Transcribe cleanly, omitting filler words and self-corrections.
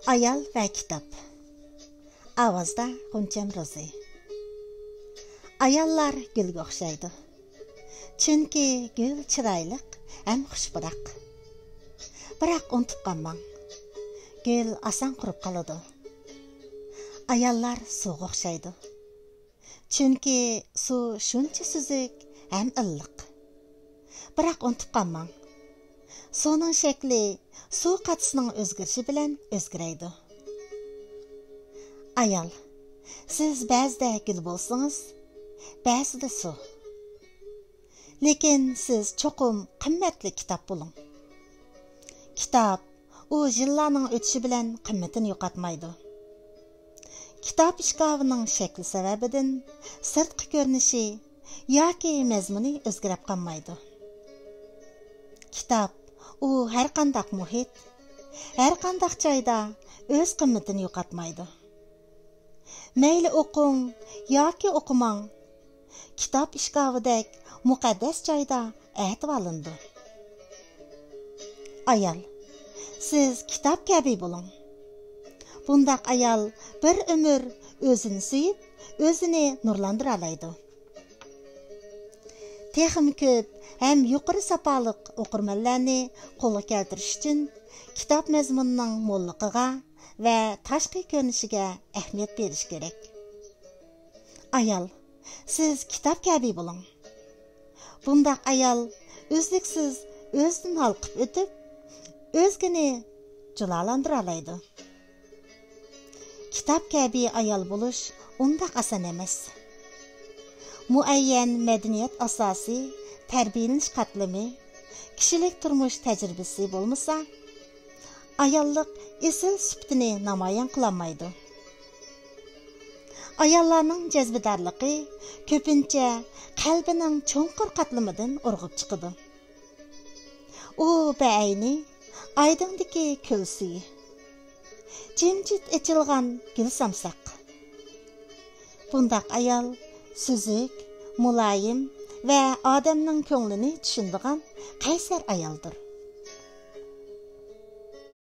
Ayal ve kitap. Avazda Xunçam Rozi. Ayallar gülge oxşaydı. Çünkü gül çıraylık hem xushbiroq. Biroq unutib qolmang. Gül asan qurib qoladi. Ayallar suvga oxshaydi. Çünkü su shuncha suzuk hem illiq. Biroq unutib qolmang. Suning shakli suv qatishining o'zgarishi bilan o'zgaraydi. Ayal, siz ba'zida gul bo'lsangiz, ba'zida suv. Lekin siz cho'qim qimmatli kitob bo'ling. Kitob u yillarning o'tishi bilan qimmatini yo'qotmaydi. Kitob ishkovining shakli sababidan sirtqi ko'rinishi yoki mazmuni o'zgarib qolmaydi. Kitob u har qanday muhit, har qanday joyda o'z qimmatini yo'qotmaydi. Mayli o'qing yoki o'qimang, kitob ishkovidek muqaddas joyda aytib olindi. Ayal, siz kitob kabi bo'ling. Bundaq ayal bir umr o'zini suyib, o'zini nurlandira oladi. Texim ko'p hem yuqori sapoliq o'qirmanlarni qo'lga keltirish uchun kitob mazmunining mo'lliqiga va tashqi ko'rinishiga ahamiyat berish kerak. Ayal, siz kitob kabi bo'ling. Bundaq ayal o'zliksiz o'zidan halqib o'tib, o'zgini jalolandira oladi. Kitob kabi ayal bo'lish undaq oson emas. Muayyan madaniyat asosi, tarbiyalanish qatlami, kishilik turmush tajribasi bo'lmasa, ayollik esil sifatini namoyon qilolmaydi. Ayollarning jazbidorligi ko'pincha qalbining cho'nqur qatlamidan urg'ib chiqadi. U ba'ayni oydindagi ko'l suyi, jimjit echilgan gul samsaq. Bundaq ayol suzuk, muloyim ve adamның ko'nglini tushundigan qaysar ayoldir.